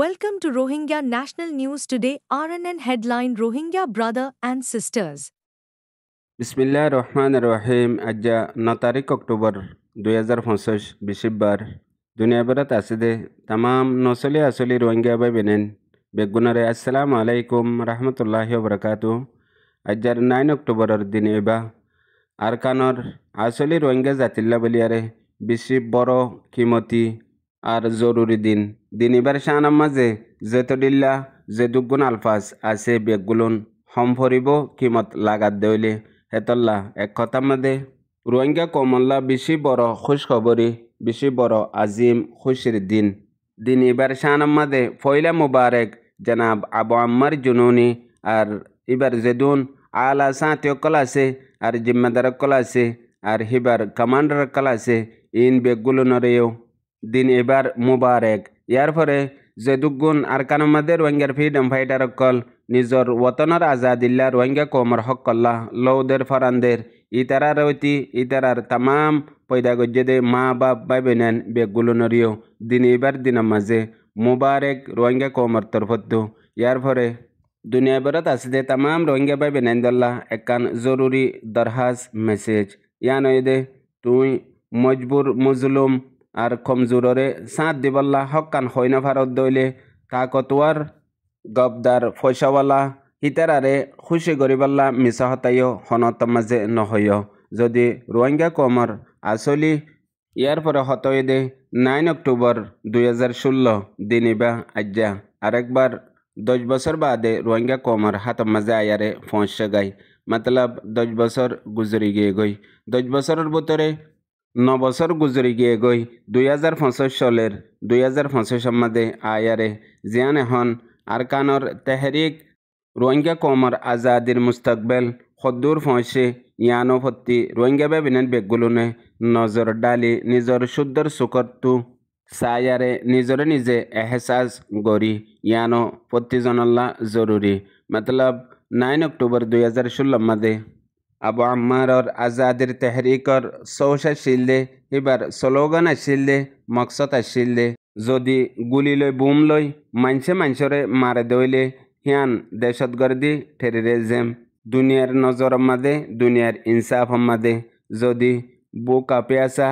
Welcome to Rohingya National News Today. RNN headline: Rohingya brother and sisters. বিসমিল্লাহির রহমানির রহিম। আজ্জা 9 তারিখ October 2025 বিশিববার দুনিয়াভরত আসিদে তামাম নসলি আসলি রোহিঙ্গা বাই বেনেন বেগুনারে আসসালামু আলাইকুম রহমতুল্লাহি ওবরাকাতু। আজ্জার 9 অক্টোবরের দিন এবা আরকানর আসলি রোহিঙ্গা জাতিল্লা বলিয়ারে বেশি বড় কিমতি আর জরুরি দিন এবার শাহানার মাঝে যেতদিল্লা যে দুগুণ আলফাজ আছে বেগুলুন হম ফরিব কিমত লাগাত দইলে হেতল্লা এক কথার মধ্যে রোহিঙ্গা কমল্লা বেশি বড় খুশখবরি বেশি বড় আজিম খুশির দিন এবার শাহানার মাঝে ফয়লা মুবারক জনাব আবু আম্মার জুনুনি আর এবার যেদুন আলা সাঁতীয় কল আছে আর জিম্মাদার কল আছে আর হিবার কমান্ডার কল আছে ইন বেগুলুনরেও দিন এবার মুবারক ইয়ার পরে যে দুগুণ আর কানমাদের রোহিঙ্গার ফ্রিডম ফাইটার কল নিজর ওতনের আজাদিল্লা রোহিঙ্গা কোমর হকল্লা লৌদের ফরানদের ইতারা রৈতি ইতারার তামাম পয়দা গজ্জেদে মা বাপ বাই বেনেন বেগুলুনরিও দিন এবার দিনের মাঝে মুবারক রোহিঙ্গা কোমর তরফদ্দু ইয়ার পরে দুনিয়া বেরত আসিদে তামাম রোহিঙ্গা বাই বেনেন দল্লা একান জরুরি দরহাজ মেসেজ ইয়ান দে তুই মজবুর মজলুম আর কমজোররে সাঁত দিবল্লা হকান হইনা ভারত দইলে তাকতওয়ার গবদার পয়সাওয়ালা হিতারারে খুশি গরিবাল্লা মিশা হতাইও হনত মাঝে নহইয় যদি রোহিঙ্গা কমর আসলি ইয়ার পরে হতই দে 9 অক্টোবর 2016 দিনিবা আজ্জা আরেকবার 10 বছর বাদে রোহিঙ্গা কমর হাত মাঝে আয়ারে পৌঁছে গাই মতলব 10 বছর গুজরি গিয়ে গই 10 বছরের ভিতরে 9 বছর গুজরি গিয়ে গই 2025 সালের 2025 মধ্যে আয়ারে জিয়ান এখন আরকানর তেহরিক রোহিঙ্গা কমর আজাদির মুস্তাকবেল খদ্দুর ফৌসে ইয়ানো ফত্তি রোহিঙ্গা বেবিনেন বেগুলুনে নজর ডালি নিজর শুদ্ধর সুকরতু সায়ারে নিজরে নিজে এহসাস গরি ইয়ানো প্রতিজনল্লা জরুরি মতলব 9 অক্টোবর 2016 মধ্যে আবু আম্মারর আজাদির তেহরিকর সৌসা শিলদে এবার স্লোগান আসিলদে মকসদ আসিলদে যদি গুলি লই বুম লই মানসরে মারে দইলে হিয়ান দেশতগর্দি টেরিরিজম দুনিয়ার নজর মাদে দুনিয়ার ইনসাফ মাদে যদি বুকা পেয়াসা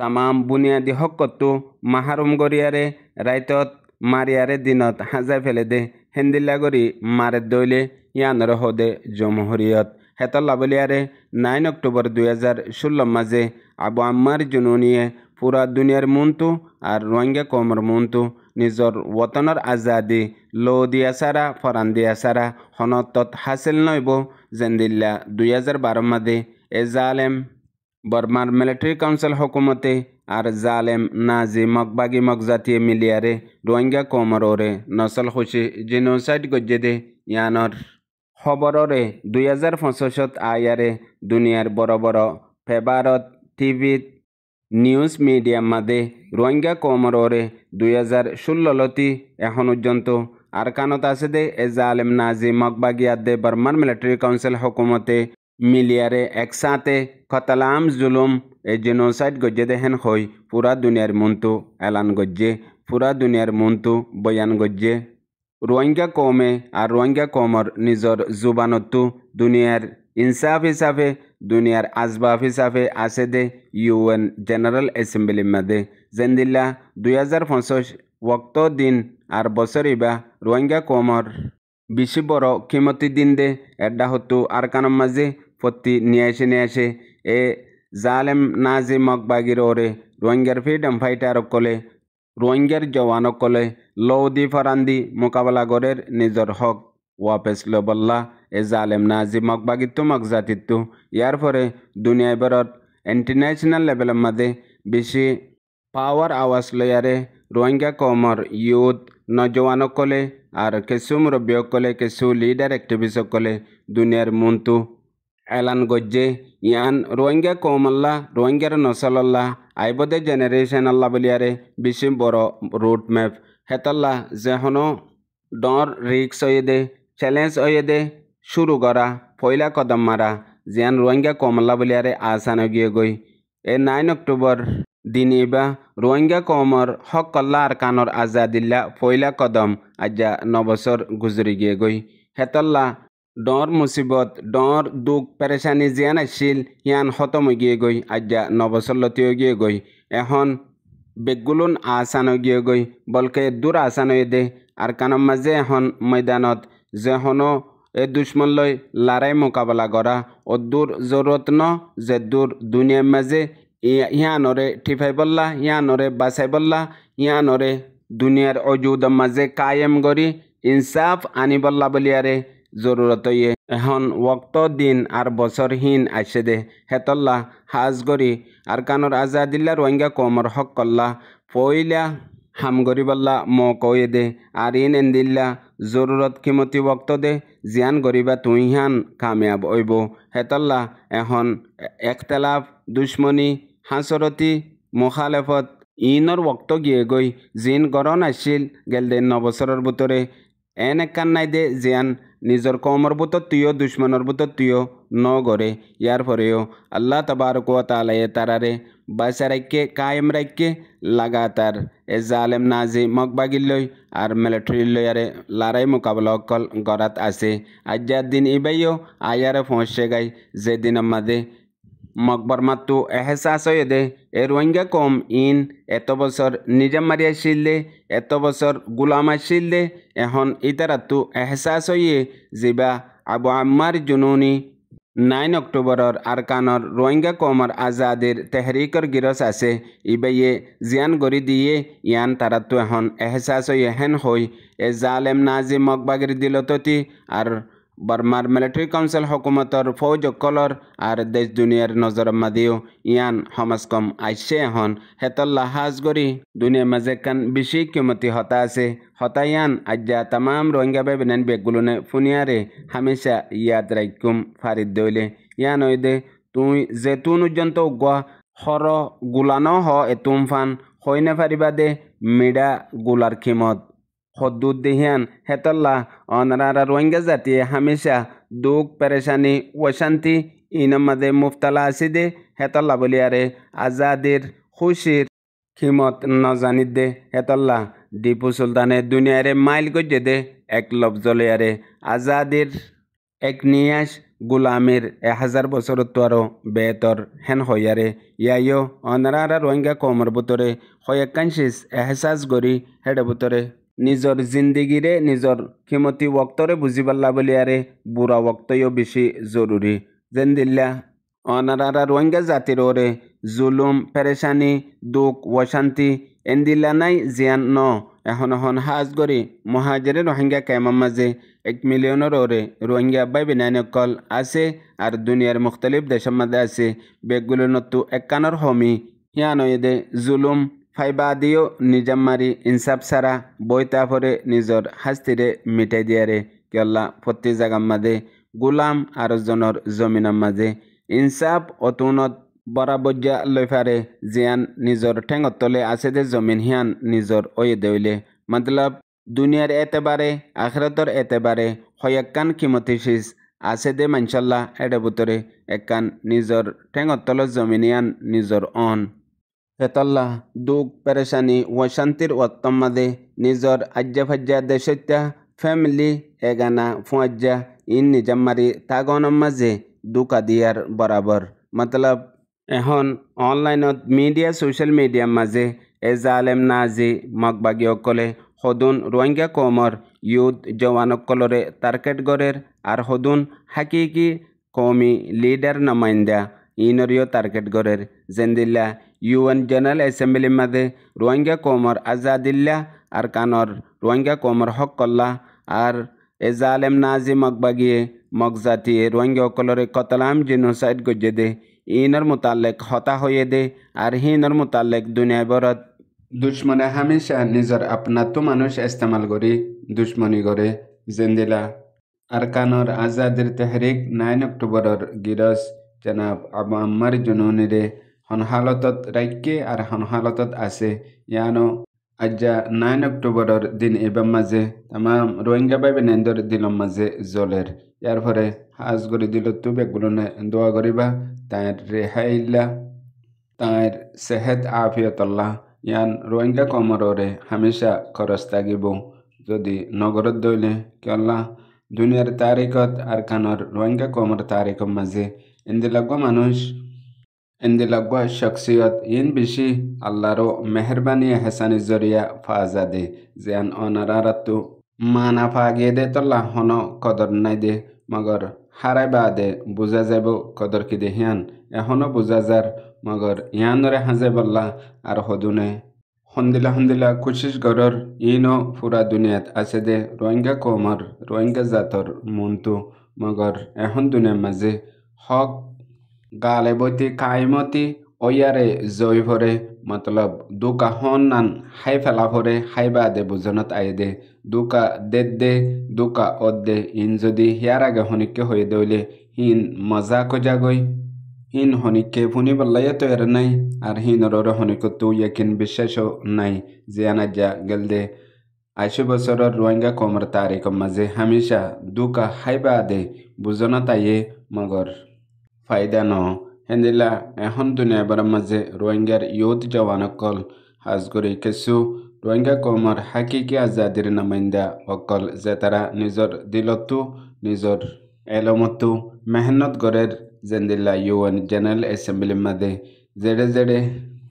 তামাম বুনিয়াদি হকতো মাহারুম গরিয়ারে রাইতত মারিয়ারে দিনত হাজাই ফেলে দে হেন্দিল্লা গরি মারে দইলে ইয়ানর হদে জমহুরিয়ত হেতল্লা বলিয়ারে 9 অক্টোবর 2016 মাঝে আবু আম্মার জুনুনিয়ে পুরা দুনিয়ার মুন্তু আর রোহিঙ্গা কমর মুন্তু নিজর ওতনের আজাদি লো দিয়া সারা ফরান দিয়া সারা হনতত হাসিল নইব জেন্দিল্লা 2012 মাদে এ জালেম বর্মার মিলিটারি কাউন্সিল হুকুমতে আর জালেম নাজি মকবাগি মকজাতিয়ে মিলিয়ারে রোহিঙ্গা কমর ওরে নসল খুশি জিনোসাইড গজ্জেদে ইয়ানর খবররে 2025 আয়ারে দুনিয়ার বড় বড় পেপারত টিভিত নিউজ মিডিয়া মাদে রোহিঙ্গা কমররে 2016 লতি এখন পর্যন্ত আর কানত আছে দে এ জালেম নাজি মকবাগিয়াদে বর্মার মিলিটারি কাউন্সিল হুকুমতে মিলিয়ারে একসাথে কতলাম জুলুম এ জেনোসাইড গজ্জে দেহেন হই পুরা দুনিয়ার মন্তু এলান গজ্জে পুরা দুনিয়ার মন্তু বয়ান গজ্জে রোহিঙ্গা কমে আর রোহিঙ্গা কমর নিজর জুবানতু দুনিয়ার ইনসাফ হিসাবে দুনিয়ার আসবাব হিসাবে আছে দে ইউএন জেনারেল অ্যাসেম্বলি মাদে জেন্দিল্লা 2025 ওক্ত দিন আর বছর ইবা রোহিঙ্গা কমর বেশি বড় কিমতি দিন দে এডা হতো আর কানম মাঝে প্রতি নিয়ে আসে এ জালেম নাজি মকবাগির ওরে রোহিঙ্গার ফ্রিডম ফাইটার কলে রোহিঙ্গার জওয়ান কলে লৌদি ফরান্দি মোকাবেলা গড়ের নিজর হক ওয়াপেস লবল্লা এ জালেম নাজি মকবাগিত্তু মকজাতিত্তু ইয়ার পরে দুনিয়া বেরত ইন্টারন্যাশনাল লেভেলের মাঝে বেশি পাওয়ার আওয়াজ লয়ারে রোহিঙ্গা কমর ইউথ নজওয়ানকলে আর কিছু মুরব্বীসকলে কিছু লিডার অ্যাক্টিভিস্টসকলে দুনিয়ার মন্তু এলান গজ্জে ইয়ান রোহিঙ্গা কমল্লা রোহিঙ্গার নসলল্লা আইবদে জেনারেশন আল্লাহ বলিয়ারে বেশি বড় রুট ম্যাপ হেতল্লা যেহনো ডর রিক্স হয়ে দে চ্যালেঞ্জ হয়ে দে শুরু করা পয়লা কদম মারা জিয়ান রোহিঙ্গা কমল্লা বলিয়ারে আসান গিয়ে গই এ 9 অক্টোবর দিন ইবা রোহিঙ্গা কমর হক কল্লা আর কানর আজাদিল্লা পয়লা কদম আজ্জা 9 বছর গুজরি গিয়ে গই হেতল্লা ডর মুসিবত ডর দুঃখ পেরেশানি জিয়ান আসছিল হিয়ান খতম গিয়ে গই আজ্জা 9 বছর লতিও গিয়ে গই এখন বেগুলুন আসান গিয়ে গই বলকে দূর আসান দে আর কানম মাঝে এখন ময়দানত যেহনো এ দুশ্মন লই লড়াই মোকাবেলা করা ও দূর জরুরত ন যে দূর দুনিয়ার মাঝে ইয়ানরে ঠিফাই বললা ইয়ানরে বাছাই বললা ইয়ানরে দুনিয়ার অজুদ মাঝে কায়েম করি ইনসাফ আনি বললা বলিয়ারে জরুরত ইয়ে এখন ওক্ত দিন আর বছরহীন আসে দে হেতল্লা হাজ গরি আর কানর আজাদিল্লা রোহিঙ্গা কমর হক কল্লা পইলা হাম গরি বললা ম কয়ে দে আর ইন এন্দিল্লা জরুরত কিমতি ওক্ত দে জিয়ান গরিবা তুই হান কামিয়াব ওইব হেতল্লা এখন একতলাফ দুশ্মনী হাসরতি মুখালেফত ইনর ওক্ত গিয়ে গই জিন গরণ আসছিল গেল দে 9 বছরের ভিতরে এন একান নাই দে জিয়ান নিজর কমর বুতর তুইও দুশ্মনের বুতর তুইও ন গড়ে ইয়ার পরেও আল্লাহ তবারক ওয়া তাআলা তারারে বাঁচা রাখকে কায়েম রাখকে লাগাতার এ জালেম নাজি মকবাগিল্লই আর মিলিটারি লয়ারে লড়াই মোকাবেলা অকল গড়াত আছে আজ্জার দিন ইবাইও আয়ারে পৌঁছে গাই যেদিন আমাদের মকবর মাত্তু এহসাস হয়ে দে এ রোহিঙ্গা কম ইন এত বছর নিজে মারিয়া শিললে এত বছর গুলামা শিললে এখন ইতারাত্তু এহসাস হয়ে যিবা আবু আম্মার জুনুনি 9 অক্টোবরের আরকানর রোহিঙ্গা কমর আজাদের তেহরিকর গিরস আছে ইবাইয়ে জিয়ান গড়ি দিয়ে ইয়ান তারাত্তু এখন এহসাস হয়ে হেন হই এ জালেম নাজি মকবাগির দিলততি আর বর্মার মিলিটারি কাউন্সিল হুকুমতর ফৌজ কলর আর দেশ দুনিয়ার নজর মাদিও ইয়ান সমাজকম আইসে এখন হেতল্লা হাজ গরি দুনিয়ার মাঝে কান বেশি কিমতি হতা আছে হতা ইয়ান আজ্জা তামাম রোহিঙ্গা বেবেনেন বেগুলনে ফুনিয়ারে হামেশা ইয়াদ রাইকুম ফারিদ দইলে ইয়ান ওইদে তুই জেতুন উজ্জন্ত উগুয়া হর গুলানো হ এতুম ফান হইনে ফারিবা দে মিডা গুলার খিমত হদ্দুদ দেহিয়ান হেতল্লা অনারা রোহিঙ্গা জাতি হামেশা দুঃখ পেরেশানি অশান্তি ইনমাদে মুফতালা আসিদে হেতল্লা বলিয়ারে আজাদির খুশির খিমত নজানিদ দে হেতল্লা টিপু সুলতানে দুনিয়ারে মাইল গজ্জে দে এক লফজলিয়ারে আজাদির এক নিয়াস গুলামির 1000 বছর তোয়ারও বেতর হেন হইয়ারে ইয়াইও অনারা রোহিঙ্গা কমর বুতরে হয়াকাংশিস এহসাস গরি হেডে বুতরে নিজর জিন্দিগিরে নিজর খিমতি ওক্তরে বুঝি পাল্লা বলিয়ারে বুড়া ওক্তইও বেশি জরুরি যেন দিল্লা অনারা রোহিঙ্গা জাতির ওরে জুলুম পেরেশানি দুঃখ অশান্তি এন্দিল্লা নাই জিয়ান ন এখন হাজ গরি মহাজেরে রোহিঙ্গা কেমার মাঝে 1 মিলিয়নের ওরে রোহিঙ্গা বাই বিনায়নকল আছে আর দুনিয়ার মুখতলিফ দেশের মাঝে আছে বেগগুলো নতু একানোর হমি হিয়ানদে জুলুম ফাইবা দিও নিজাম মারি ইনসাফ সারা বইতা পরে নিজর হাস্তিরে মিটাই দিয়ারে কেল্লা প্রতি জায়গার মাঝে গুলাম আর জনের জমিনের মাঝে ইনসাফ অতুনত বরাবজ্জা লৈ ফারে জিয়ান নিজর ঠেঙত তলে আছে দে জমিন হিয়ান নিজর ওয়ে দেইলে মতলব দুনিয়ার এতেবারে আখরাতর এতেবারে হয়াক্কান কিমতি শীষ আছে দে মানশাল্লাহ এডে বুতরে একান নিজর ঠেঙত তলে জমিন হিয়ান নিজর অন হেতল্লা দুঃখ পেরেশানি অশান্তির অত্তম মাদে নিজর আজ্জা ফাজ্জা দেশত্যা ফ্যামিলি এগানা ফুয়াজ্জা ইন নিজাম মারি তাগনের মাঝে দুকা দিয়ার বরাবর মতলব এখন অনলাইনত মিডিয়া সোশ্যাল মিডিয়ার মাঝে এ জালেম নাজি মকবাগী অকলে সদুন রোহিঙ্গা কমর ইউথ জওয়ানকলরে টার্গেট গড়ের আর সদুন হাকিকি কৌমি লিডার নমাইন্দা ইনরিও টার্গেট গড়ের জেন্দিল্লা UN জেনারেল অ্যাসেম্বলির মাঝে রোহিঙ্গা কমর আজাদিল্লা আর কানর রোহিঙ্গা কমর হক কল্লা আর এ জালেম নাজি মকবাগিয়ে মকজাতিয়ে রোহিঙ্গা অকলরে কতলাম জিনোসাইড গজ্জে দে ইনর মুতাল্লেক হতা হয়ে দে আর হিনর মুতাল্লেক দুনিয়া বরত দুশ্মনে হামেশা নিজর আপনা তো মানুষ ইস্তেমাল করি দুশ্মনী করে জেন্দিলা আর কানর আজাদের তেহরিক 9 অক্টোবরের গিরস জনাব আবু আম্মার জুনুনিরে হন হালতত রাইকে আর হন হালতত আছে ইয়ানো আজ্জা 9 অক্টোবরের দিন এবার মাঝে তামাম রোহিঙ্গা বাই বেনেন্দর দিলম মাঝে জলের ইয়ার পরে হাজ করে দিল তু বেগুলো দোয়া করিবা তাই রেহাইল্লা তাঁর সেহেত আফিয়তল্লাহ ইয়ান রোহিঙ্গা কমররে হামেশা খরচ থাকিব যদি নগরত দইলে কেল্লা দুনিয়ার তারিখত আর কানর রোহিঙ্গা কমর তারিখর মাঝে এন্দি লাগবা মানুষ এন্দি লাগবা শখসিয়ত ইন বেশি আল্লাহরও মেহরবানি হেসানি জরিয়া ফাজা দে যেন অনারারাতু মানা ফাগিয়ে দে তল্লা হন কদর নাই দে মগর হারাই বা দে বুঝা যাব কদর কি দে হিয়ান এখনো বুঝা যার মগর ইয়ানরে হাজে বল্লা আর হদুনে হন্দিলা হন্দিলা কুশিস গরর ইনো পুরা দুনিয়াত আছে দে রোহিঙ্গা কমর রোহিঙ্গা জাতর মন্তু মগর এখন দুনিয়ার মাঝে হক গালে বইতে কাইমতি ওয়ারে জয় ভরে মতলব দুকা হন নান হাই ফেলা ভরে হাই বা দে বুঝনত আয়ে দে দুকা দে দুকা দে ইন যদি হিয়ার আগে হনিকে হয়ে দইলে হিন মজা কজা গই হিন হনিকে ফুনি বল্লাইয়া তো এর নাই আর হিন ররে হনিকে তু ইয়াকিন বিশ্বাসও নাই যে আনাজা গেল দে ৮০ বছরের রোহিঙ্গা কমর তারিখ মাঝে হামেশা দুকা হাই বা দে বুঝনত আয়ে মগর ফায়দা ন হেন্দিলা এখন দুনিয়াবার মাঝে রোহিঙ্গার ইয়ুথ জওয়ানকল হাজ করে কিছু রোহিঙ্গা কমর হাকিকি আজাদির নামাইন্দা অকল যে তারা নিজর দিলতো নিজর এলমতো মেহনত গড়ের জেন্দিল্লা ইউএন জেনারেল এসেম্বলি মাদে জেডে জেডে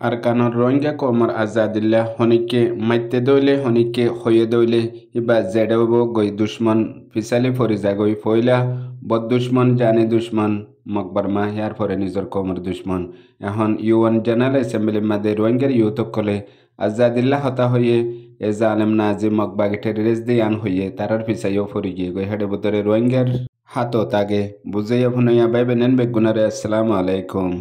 আর কানর রোহিঙ্গা কমর আজাদিল্লা হনিকে মাইতে দইলে হনিকে হয়ে দইলে ইবা জেডেব গই দুশ্মন ফিসালি ফরিজা গই ফইলা বদ দুশ্মন জানে দুশ্মন মকবরমা ইয়ার পরে নিজের কমর দুশ্মন এখন ইউএন জেনারেল এসেম্বলির মাঝে রোহিঙ্গার ইউতকলে আজাদিল্লা হতা হয়ে এ জালেম নাজি মকবাগে টেরিরিস্ট দিয়ে আন হইয়ে তারার পিছাইও ফরি গিয়ে গই হেডে বুতরে রোহিঙ্গার হাতও তাগে বুঝাইয়া ভুনাইয়া বাইবে নেন বেগুনারে আসসালামু আলাইকুম।